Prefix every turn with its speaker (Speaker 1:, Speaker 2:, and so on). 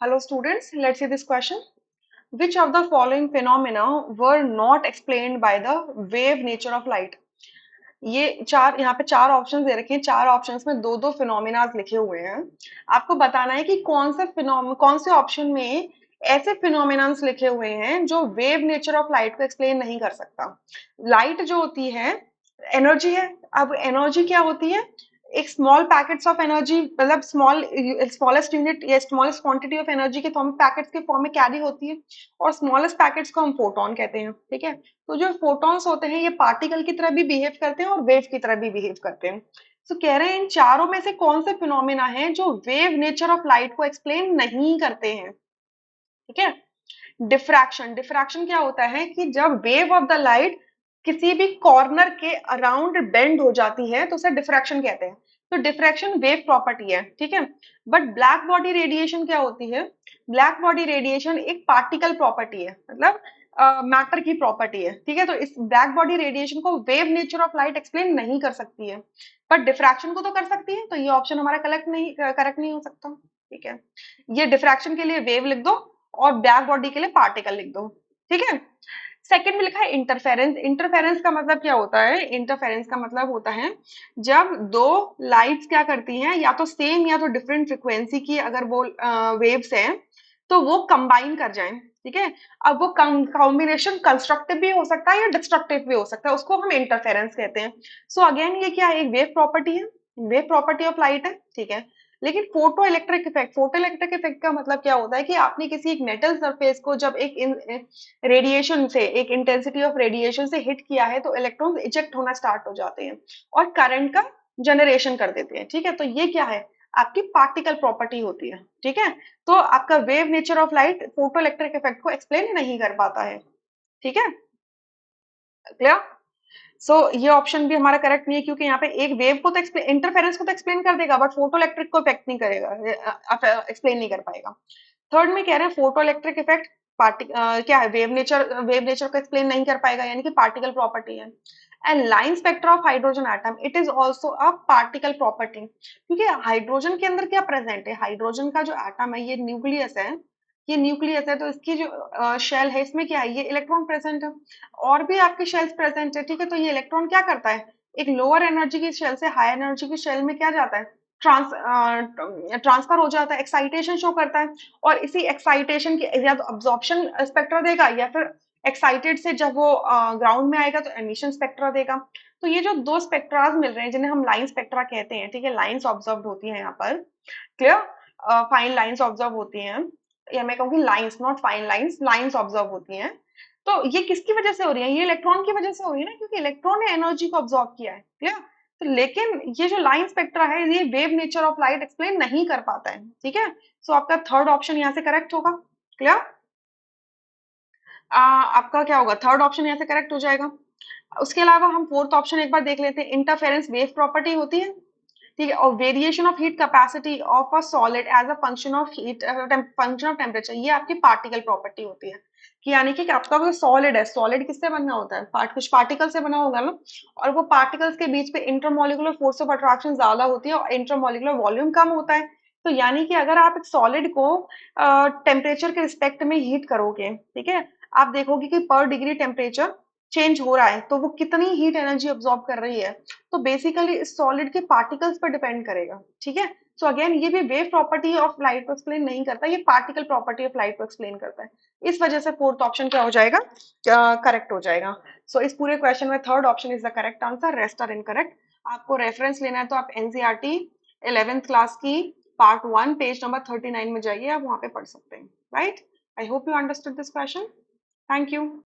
Speaker 1: Hello students, let's see this question. Which of the following phenomena were not explained by the wave nature of light? ये चार यहाँ पे चार options दे रखे हैं। चार ऑप्शंस में दो दो फिनोमिनाज लिखे हुए हैं। आपको बताना है कि कौन से ऑप्शन में ऐसे फिनोमिनास लिखे हुए हैं जो वेव नेचर ऑफ लाइट को एक्सप्लेन नहीं कर सकता। लाइट जो होती है एनर्जी है। अब एनर्जी क्या होती है? एक स्मॉल पैकेट्स ऑफ एनर्जी, मतलब स्मॉलेस्ट यूनिट या स्मॉलेस्ट क्वांटिटी ऑफ एनर्जी के फॉर्म पैकेट्स के फॉर्म में कैरी होती है, और स्मॉलेस्ट पैकेट्स को हम फोटोन कहते हैं। ठीक है, तो जो फोटॉन्स होते हैं ये पार्टिकल की तरह भी बिहेव करते हैं और वेव की तरह भी बिहेव करते हैं। तो कह रहे हैं इन चारों में से कौन से फिनोमेना हैं जो वेव नेचर ऑफ लाइट को एक्सप्लेन नहीं करते हैं। ठीक है, डिफ्रैक्शन। डिफ्रैक्शन क्या होता है कि जब वेव ऑफ द लाइट किसी भी कॉर्नर के अराउंड बेंड हो जाती है तो उसे डिफ्रैक्शन कहते हैं। तो डिफ्रैक्शन वेव प्रॉपर्टी है। ठीक है, बट ब्लैक बॉडी रेडिएशन क्या होती है? ब्लैक बॉडी रेडिएशन एक पार्टिकल प्रॉपर्टी है, मतलब मैटर की प्रॉपर्टी है। ठीक है, तो इस ब्लैक बॉडी रेडिएशन को wave nature of light explain नहीं कर सकती है, बट डिफ्रैक्शन को तो कर सकती है। तो ये ऑप्शन हमारा करेक्ट नहीं हो सकता। ठीक है, ये डिफ्रैक्शन के लिए वेव लिख दो और ब्लैक बॉडी के लिए पार्टिकल लिख दो। ठीक है, सेकंड में लिखा है इंटरफेरेंस। इंटरफेरेंस का मतलब क्या होता है? इंटरफेरेंस का मतलब होता है जब दो लाइट्स क्या करती हैं, या तो सेम या तो डिफरेंट फ्रिक्वेंसी की अगर वो वेव्स हैं तो वो कंबाइन कर जाएं। ठीक है, अब वो कॉम्बिनेशन कंस्ट्रक्टिव भी हो सकता है या डिस्ट्रक्टिव भी हो सकता है, उसको हम इंटरफेरेंस कहते हैं। सो अगेन ये क्या है? एक वेव प्रॉपर्टी है, वेव प्रॉपर्टी ऑफ लाइट है। ठीक है, लेकिन फोटो इलेक्ट्रिक इफेक्ट का मतलब क्या होता है कि आपने किसी एक मेटल सरफेस को जब एक रेडिएशन से, एक इंटेंसिटी ऑफ रेडिएशन से हिट किया है तो इलेक्ट्रॉन्स इजेक्ट होना स्टार्ट हो जाते हैं और करंट का जनरेशन कर देते हैं। ठीक है, तो ये क्या है? आपकी पार्टिकल प्रॉपर्टी होती है। ठीक है, तो आपका wave nature of light photo electric effect को एक्सप्लेन नहीं कर पाता है। ठीक है, क्लियर? सो ये ऑप्शन भी हमारा करेक्ट नहीं है, क्योंकि यहाँ पे एक वेव को तो इंटरफेरेंस को तो एक्सप्लेन कर देगा बट फोटो इलेक्ट्रिक को इफेक्ट नहीं करेगा, एक्सप्लेन नहीं कर पाएगा। थर्ड में कह रहे हैं फोटो इलेक्ट्रिक इफेक्ट क्या है? वेव नेचर को एक्सप्लेन नहीं कर पाएगा, यानी कि पार्टिकल प्रॉपर्टी है। And line spectra of hydrogen atom, it is also a particle property, क्योंकि हाइड्रोजन के अंदर क्या प्रेजेंट है? हाइड्रोजन का जो एटम है, ये न्यूक्लियस है। ये न्यूक्लियस है तो इसकी जो शेल है इसमें क्या है? ये इलेक्ट्रॉन प्रेजेंट है, और भी आपके शेल्स प्रेजेंट है। ठीक है, तो ये इलेक्ट्रॉन क्या करता है? एक लोअर एनर्जी की शेल से हाई एनर्जी की शेल में क्या जाता है? ट्रांसफर हो जाता है, एक्साइटेशन शो करता है, और इसी एक्साइटेशन की या तो अब्जॉर्प्शन स्पेक्ट्रा देगा, या फिर एक्साइटेड से जब वो ग्राउंड में आएगा तो एमिशन स्पेक्ट्रा देगा। तो ये जो दो स्पेक्ट्राज मिल रहे हैं जिन्हें हम लाइन स्पेक्ट्रा कहते हैं। ठीक है, लाइंस ऑब्जर्व होती है यहाँ पर, क्लियर? फाइन लाइंस ऑब्जर्व होती हैं, या मैं कहूँगी lines, not fine lines, lines observe होती हैं। तो ये किसकी वजह से हो रही है? ये इलेक्ट्रॉन की वजह से हो रही है ना, क्योंकि इलेक्ट्रॉन ने एनर्जी को ऑब्जॉर्व किया है। क्लियर? तो लेकिन ये जो लाइन स्पेक्ट्रा है ये wave nature of light explain नहीं कर पाता है। ठीक है, सो आपका थर्ड ऑप्शन यहाँ से करेक्ट होगा। क्लियर? आपका क्या होगा? थर्ड ऑप्शन यहाँ से करेक्ट हो जाएगा। उसके अलावा हम फोर्थ ऑप्शन एक बार देख लेते हैं। इंटरफेरेंस वेव प्रॉपर्टी होती है। ठीक है, और variation of heat capacity of a solid as a function of heat, function of temperature, ये आपकी पार्टिकल प्रॉपर्टी होती है। कि यानी कि आपका जो सॉलिड है, सॉलिड किससे बनना होता है? कुछ पार्टिकल से बना होगा ना, और वो पार्टिकल्स के बीच पे इंटरमोलिकुलर फोर्स ऑफ अट्रैक्शन ज्यादा होती है और इंटरमोलिकुलर वॉल्यूम कम होता है। तो यानी कि अगर आप एक सॉलिड को टेम्परेचर के रिस्पेक्ट में हीट करोगे, ठीक है, आप देखोगे कि पर डिग्री टेम्परेचर चेंज हो रहा है तो वो कितनी हीट एनर्जी अब्सॉर्ब कर रही है। तो बेसिकली इस सॉलिड के पार्टिकल्स पर डिपेंड करेगा। ठीक है, सो अगेन ये भी वेव प्रॉपर्टी ऑफ लाइट को एक्सप्लेन नहीं करता, ये पार्टिकल प्रॉपर्टी ऑफ लाइट को एक्सप्लेन करता है। इस वजह से फोर्थ ऑप्शन क्या हो जाएगा? करेक्ट हो जाएगा। सो इस पूरे क्वेश्चन में third option is the correct answer, rest are incorrect. आपको रेफरेंस लेना है तो आप एनसीईआरटी 11th क्लास की पार्ट 1 पेज नंबर 39 में जाइए, आप वहां पे पढ़ सकते हैं। Right? I hope you understood this question. Thank you.